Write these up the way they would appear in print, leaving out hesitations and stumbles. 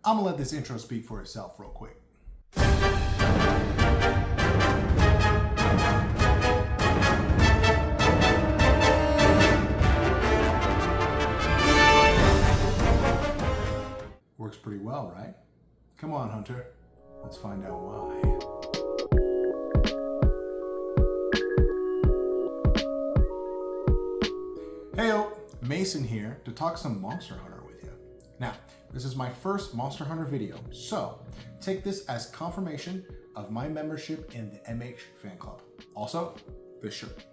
I'm gonna let this intro speak for itself real quick. Works pretty well, right? Come on, Hunter. Let's find out why. Heyo, Mason here to talk some Monster Hunter with you. Now, this is my first Monster Hunter video, so take this as confirmation of my membership in the MH fan club. Also, this shirt.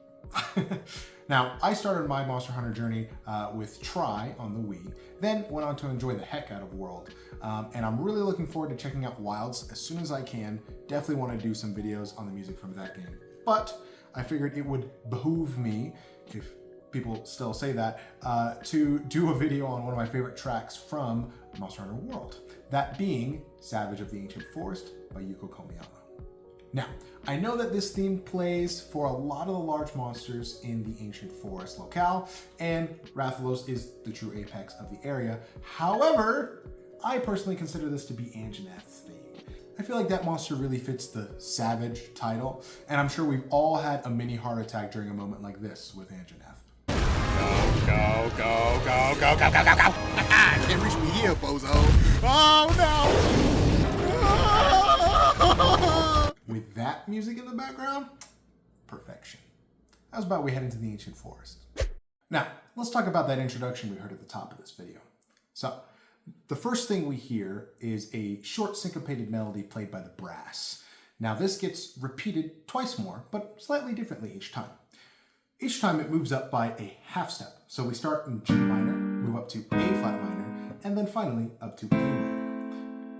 Now, I started my Monster Hunter journey with Try on the Wii, then went on to enjoy the heck out of World. And I'm really looking forward to checking out Wilds as soon as I can. Definitely want to do some videos on the music from that game. But I figured it would behoove me, if people still say that, to do a video on one of my favorite tracks from Monster Hunter World. That being Savage of the Ancient Forest by Yuko Komiyama. Now, I know that this theme plays for a lot of the large monsters in the Ancient Forest locale, and Rathalos is the true apex of the area. However, I personally consider this to be Anjanath's theme. I feel like that monster really fits the Savage title, and I'm sure we've all had a mini heart attack during a moment like this with Anjanath. Go, go, go, go, go, go, go, go! Can't reach me here, bozo! Oh no! With that music in the background, perfection. How's about we head into the Ancient Forest? Now, let's talk about that introduction we heard at the top of this video. So, the first thing we hear is a short syncopated melody played by the brass. Now, this gets repeated twice more, but slightly differently each time. Each time it moves up by a half step. So we start in G minor, move up to A flat minor, and then finally up to A minor.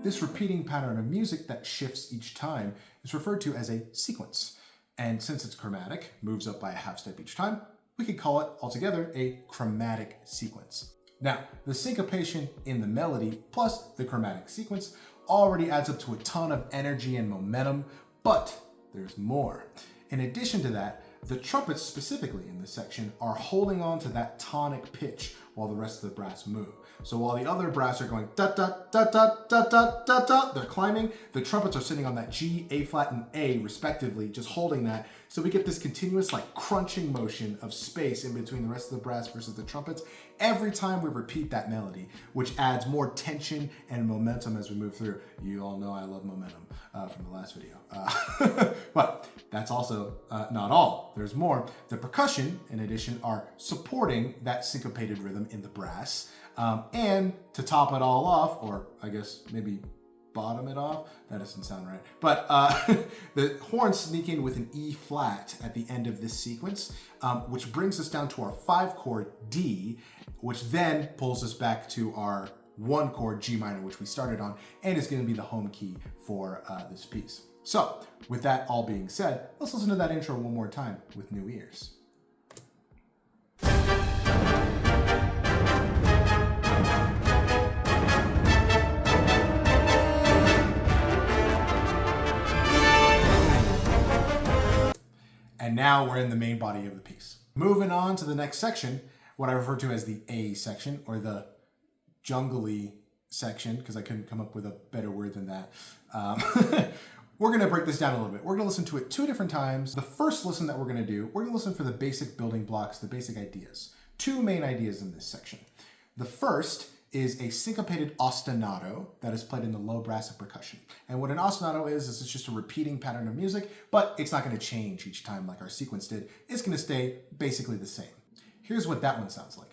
This repeating pattern of music that shifts each time is referred to as a sequence. And since it's chromatic, moves up by a half step each time, we could call it altogether a chromatic sequence. Now, the syncopation in the melody plus the chromatic sequence already adds up to a ton of energy and momentum, but there's more. In addition to that, the trumpets specifically in this section are holding on to that tonic pitch while the rest of the brass move. So while the other brass are going da da da da da da da da, they're climbing, the trumpets are sitting on that G, A flat, and A respectively, just holding that. So we get this continuous like crunching motion of space in between the rest of the brass versus the trumpets every time we repeat that melody, which adds more tension and momentum as we move through. You all know I love momentum from the last video. But that's also not all. There's more. The percussion, in addition, are supporting that syncopated rhythm in the brass. And to top it all off, or I guess maybe bottom it off, that doesn't sound right, but the horns sneak in with an E flat at the end of this sequence, which brings us down to our 5-chord D, which then pulls us back to our 1-chord G minor, which we started on, and is going to be the home key for this piece. So, with that all being said, let's listen to that intro one more time with new ears. And now we're in the main body of the piece. Moving on to the next section, what I refer to as the A section, or the jungly section, because I couldn't come up with a better word than that. We're gonna break this down a little bit. We're gonna listen to it 2 different times. The first listen that we're gonna do, we're gonna listen for the basic building blocks, the basic ideas. 2 main ideas in this section. The first is a syncopated ostinato that is played in the low brass and percussion. And what an ostinato is it's just a repeating pattern of music, but it's not gonna change each time like our sequence did. It's gonna stay basically the same. Here's what that one sounds like.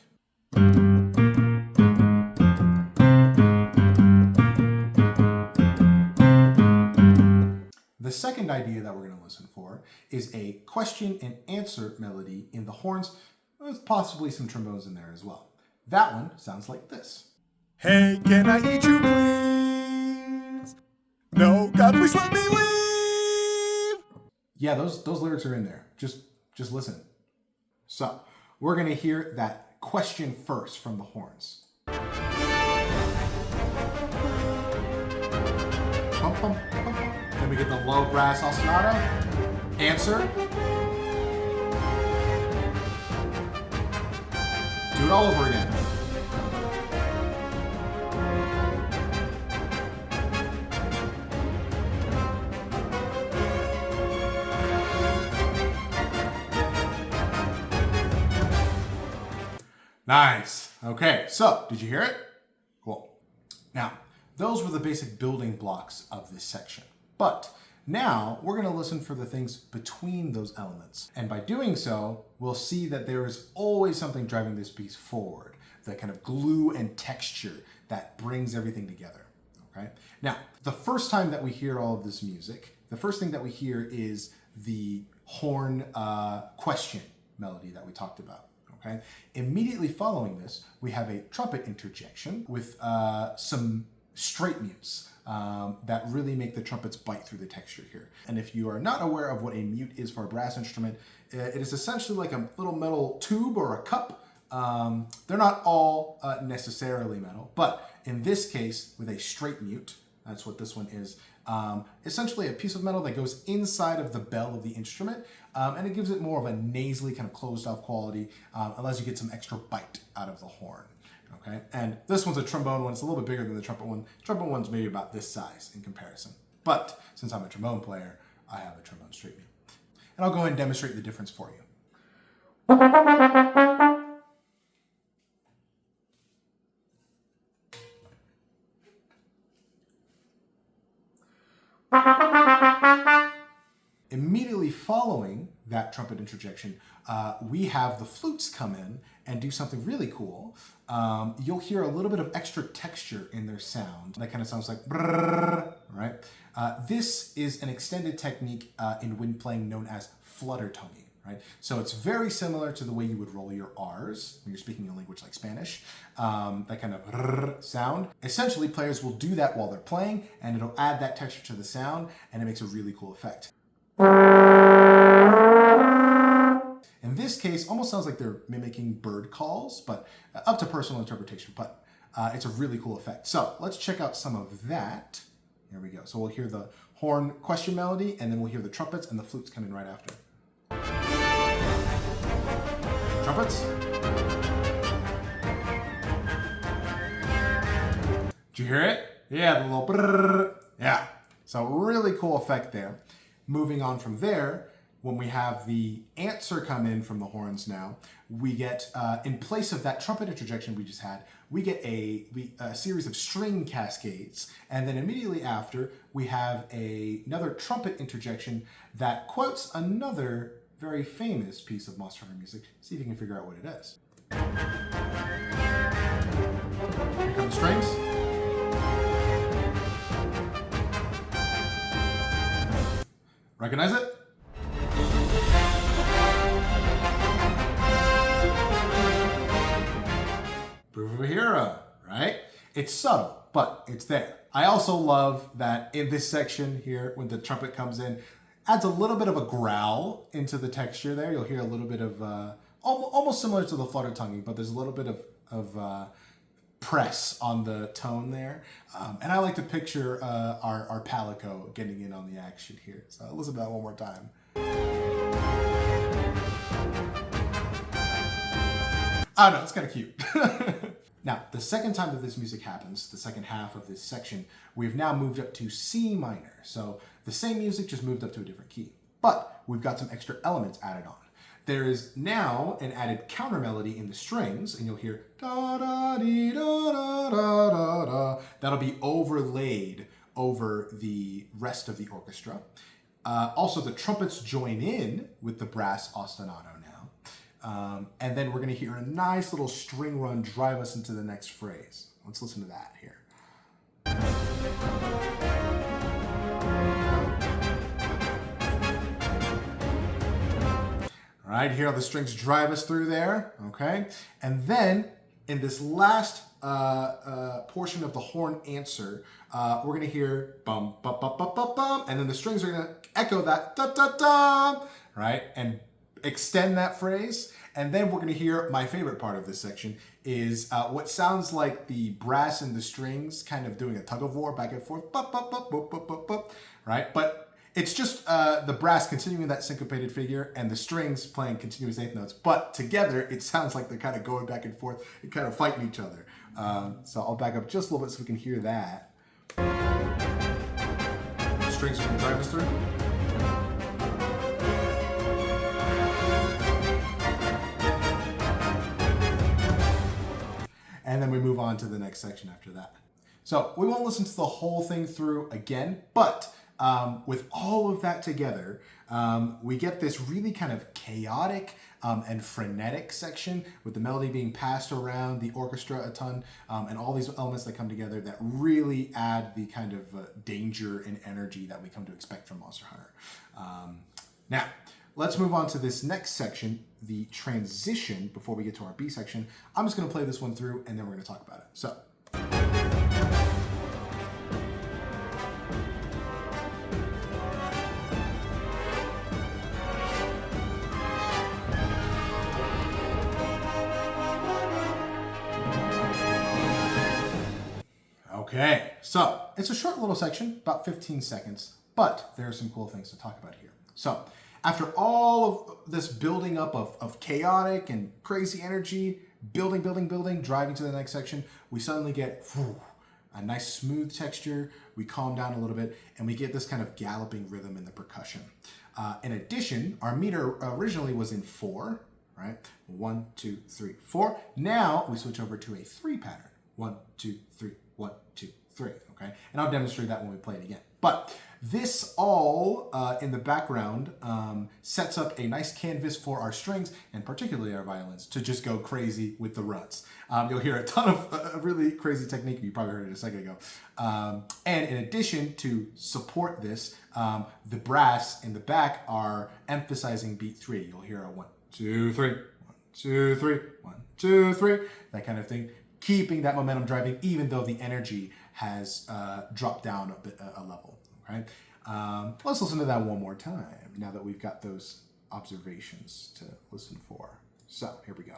The second idea that we're gonna listen for is a question and answer melody in the horns, with possibly some trombones in there as well. That one sounds like this. Hey, can I eat you, please? No, God, please let me leave! Yeah, those lyrics are in there. Just listen. So, we're gonna hear that question first from the horns. Bum, bum, bum, bum. Then we get the low brass ostinato. Answer. Do it all over again. Nice. Okay, so did you hear it? Cool. Now, those were the basic building blocks of this section. But now we're going to listen for the things between those elements. And by doing so, we'll see that there is always something driving this piece forward, the kind of glue and texture that brings everything together. Okay? Now, the first time that we hear all of this music, the first thing that we hear is the horn question melody that we talked about. Okay? Immediately following this, we have a trumpet interjection with some straight mutes that really make the trumpets bite through the texture here. And if you are not aware of what a mute is for a brass instrument, it is essentially like a little metal tube or a cup. They're not all necessarily metal, but in this case, with a straight mute, that's what this one is, essentially a piece of metal that goes inside of the bell of the instrument, and it gives it more of a nasally kind of closed off quality, unless you get some extra bite out of the horn. Okay, and this one's a trombone one. It's a little bit bigger than the trumpet one. Trumpet one's maybe about this size in comparison. But since I'm a trombone player, I have a trombone straight mute. And I'll go ahead and demonstrate the difference for you. Immediately following that trumpet interjection, we have the flutes come in and do something really cool. You'll hear a little bit of extra texture in their sound. That kind of sounds like brrrr, right? This is an extended technique in wind playing known as flutter tonguing, right? So it's very similar to the way you would roll your R's when you're speaking a language like Spanish. That kind of brrrr sound. Essentially, players will do that while they're playing, and it'll add that texture to the sound, and it makes a really cool effect. In this case, almost sounds like they're mimicking bird calls, but up to personal interpretation, but it's a really cool effect. So let's check out some of that. Here we go. So we'll hear the horn question melody, and then we'll hear the trumpets and the flutes come in right after. Trumpets. Did you hear it? Yeah, the little brrrr. Yeah. So really cool effect there. Moving on from there, when we have the answer come in from the horns now, we get, in place of that trumpet interjection we just had, we get a series of string cascades. And then immediately after, we have another trumpet interjection that quotes another very famous piece of Monster Hunter music. See if you can figure out what it is. Here come the strings. Recognize it? Proof of a hero, right? It's subtle, but it's there. I also love that in this section here, when the trumpet comes in, adds a little bit of a growl into the texture there. You'll hear a little bit of, almost similar to the flutter tonguing, but there's a little bit of press on the tone there. And I like to picture our palico getting in on the action here. So listen to that one more time. I don't know, it's kind of cute. Now, the second time that this music happens, the second half of this section, we've now moved up to C minor. So the same music just moved up to a different key. But we've got some extra elements added on. There is now an added counter melody in the strings, and you'll hear da da dee da da da da da. That'll be overlaid over the rest of the orchestra. Also, the trumpets join in with the brass ostinato now. And then we're going to hear a nice little string run drive us into the next phrase. Let's listen to that here. All right, hear how the strings drive us through there, okay? And then in this last portion of the horn answer, we're gonna hear bum, bum, bum, bum, bum, bum, and then the strings are gonna echo that da, da, da, right? And extend that phrase. And then we're gonna hear my favorite part of this section is what sounds like the brass and the strings kind of doing a tug of war back and forth, bup, bup, bup, bup, bup, bup, bup, right? But it's just the brass continuing that syncopated figure and the strings playing continuous eighth notes. But together, it sounds like they're kind of going back and forth and kind of fighting each other. So I'll back up just a little bit so we can hear that. The strings are going to drive us through. and then we move on to the next section after that. So we won't listen to the whole thing through again, but with all of that together, we get this really kind of chaotic and frenetic section with the melody being passed around, the orchestra a ton, and all these elements that come together that really add the kind of danger and energy that we come to expect from Monster Hunter. Now, let's move on to this next section, the transition, before we get to our B section. I'm just going to play this one through, and then we're going to talk about it. So. Okay, so it's a short little section, about 15 seconds, but there are some cool things to talk about here. So after all of this building up of chaotic and crazy energy, building, driving to the next section, we suddenly get a nice smooth texture, we calm down a little bit, and we get this kind of galloping rhythm in the percussion. In addition, our meter originally was in 4, right? 1, 2, 3, 4. Now we switch over to a 3 pattern. 1, 2, 3, 1, 2, 3, okay? And I'll demonstrate that when we play it again. But this all in the background sets up a nice canvas for our strings, and particularly our violins, to just go crazy with the runs. You'll hear a ton of really crazy technique. You probably heard it a second ago. And in addition to support this, the brass in the back are emphasizing beat 3. You'll hear a 1, 2, 3, 1, 2, 3, 1, 2, 3, that kind of thing, keeping that momentum driving, even though the energy has dropped down a level, right? Let's listen to that one more time, now that we've got those observations to listen for. So, here we go.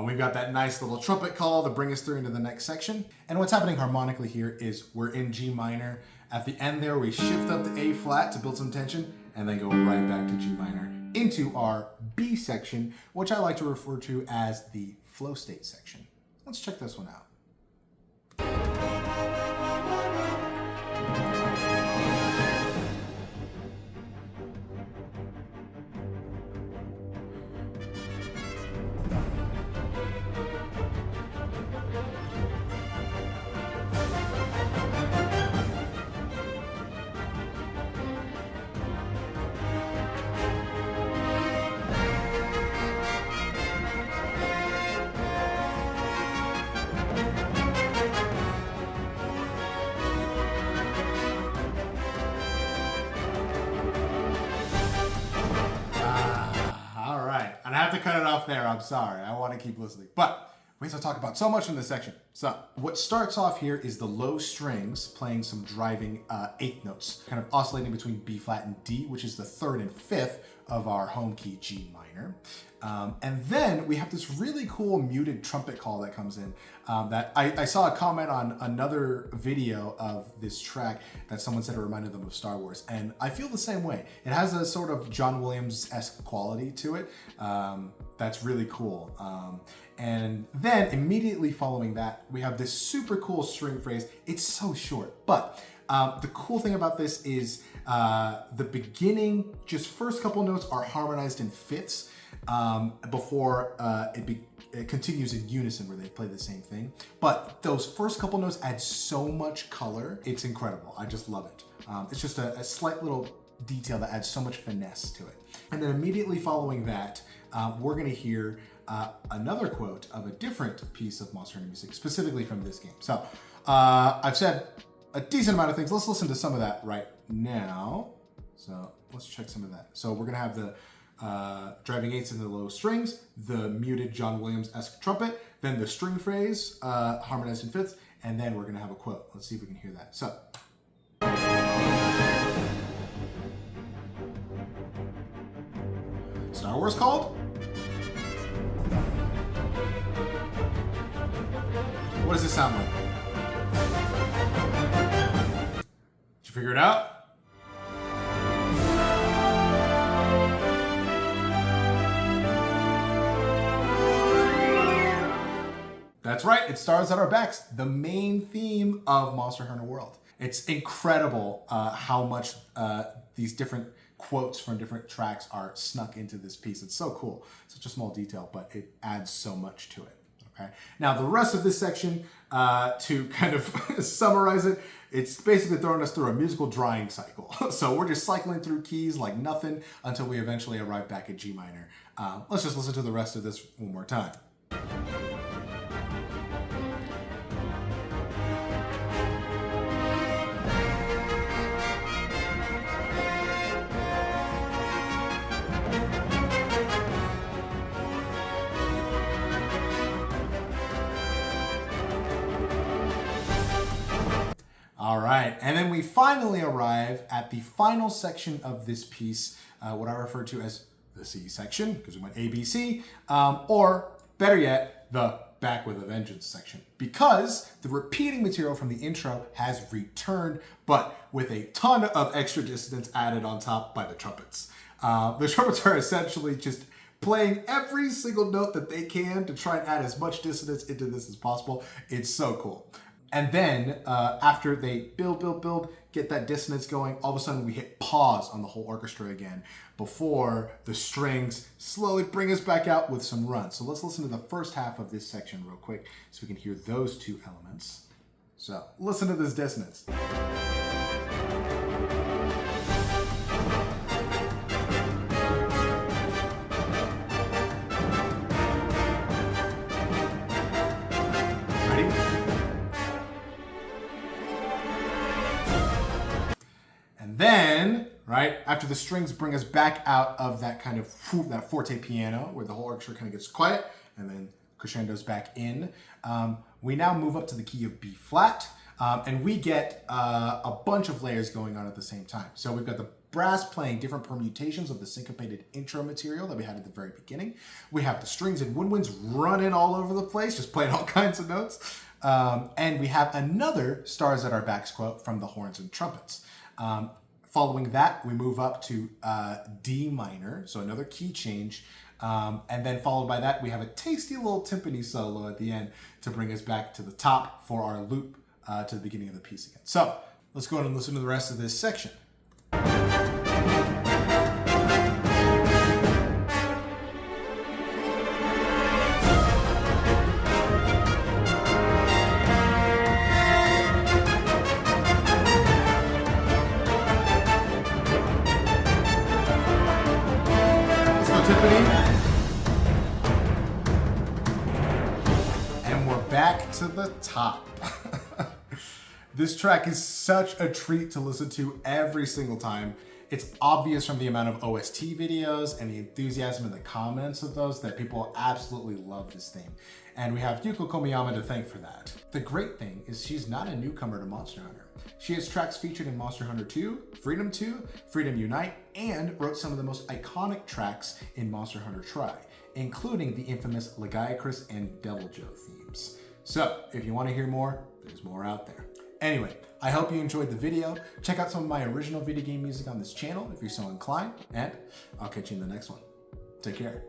We've got that nice little trumpet call to bring us through into the next section. And what's happening harmonically here is we're in G minor. At the end there, we shift up to A flat to build some tension, and then go right back to G minor into our B section, which I like to refer to as the flow state section. Let's check this one out. And I have to cut it off there. I'm sorry. I want to keep listening. But we have to talk about so much in this section. So what starts off here is the low strings playing some driving eighth notes, kind of oscillating between B flat and D, which is the 3rd and 5th of our home key G minor. And then we have this really cool muted trumpet call that comes in that I saw a comment on another video of this track that someone said it reminded them of Star Wars. And I feel the same way. It has a sort of John Williams-esque quality to it that's really cool. And then immediately following that, we have this super cool string phrase. It's so short, but the cool thing about this is the beginning, just first couple notes are harmonized in fifths before it continues in unison where they play the same thing. But those first couple notes add so much color. It's incredible. I just love it. It's just a slight little detail that adds so much finesse to it. And then immediately following that, we're gonna hear another quote of a different piece of Monster Hunter music, specifically from this game. So I've said a decent amount of things. Let's listen to some of that right now. So let's check some of that. So we're gonna have the driving eighths and the low strings, the muted John Williams-esque trumpet, then the string phrase harmonized in fifths, and then we're gonna have a quote. Let's see if we can hear that. So. Star Wars called? What does this sound like? Did you figure it out? That's right, it stars at our backs, the main theme of Monster Hunter World. It's incredible how much these different quotes from different tracks are snuck into this piece. It's so cool. Such a small detail, but it adds so much to it. Okay. Now the rest of this section, to kind of summarize it, it's basically throwing us through a musical drying cycle. So we're just cycling through keys like nothing until we eventually arrive back at G minor. Let's just listen to the rest of this one more time. All right, and then we finally arrive at the final section of this piece, what I refer to as the C section, because we went A, B, C, or better yet, the Back with a Vengeance section, because the repeating material from the intro has returned, but with a ton of extra dissonance added on top by the trumpets. The trumpets are essentially just playing every single note that they can to try and add as much dissonance into this as possible. It's so cool. And then after they build, get that dissonance going, all of a sudden we hit pause on the whole orchestra again before the strings slowly bring us back out with some runs. So let's listen to the first half of this section real quick so we can hear those two elements. So listen to this dissonance. Then, right, after the strings bring us back out of that kind of that forte piano where the whole orchestra kind of gets quiet and then crescendos back in, we now move up to the key of B flat, and we get a bunch of layers going on at the same time. So we've got the brass playing different permutations of the syncopated intro material that we had at the very beginning. We have the strings and woodwinds running all over the place, just playing all kinds of notes. And we have another Stars at Our Backs quote from the horns and trumpets. Following that, we move up to D minor, so another key change. And then followed by that, we have a tasty little timpani solo at the end to bring us back to the top for our loop to the beginning of the piece again. So let's go ahead and listen to the rest of this section. And we're back to the top. This track is such a treat to listen to every single time. It's obvious from the amount of OST videos and the enthusiasm in the comments of those that people absolutely love this theme. And we have Yuko Komiyama to thank for that. The great thing is she's not a newcomer to Monster Hunter. She has tracks featured in Monster Hunter 2, Freedom 2, Freedom Unite, and wrote some of the most iconic tracks in Monster Hunter Tri, including the infamous Lagiacrus and Devil Joe themes. So if you want to hear more, there's more out there. Anyway, I hope you enjoyed the video. Check out some of my original video game music on this channel if you're so inclined, and I'll catch you in the next one. Take care.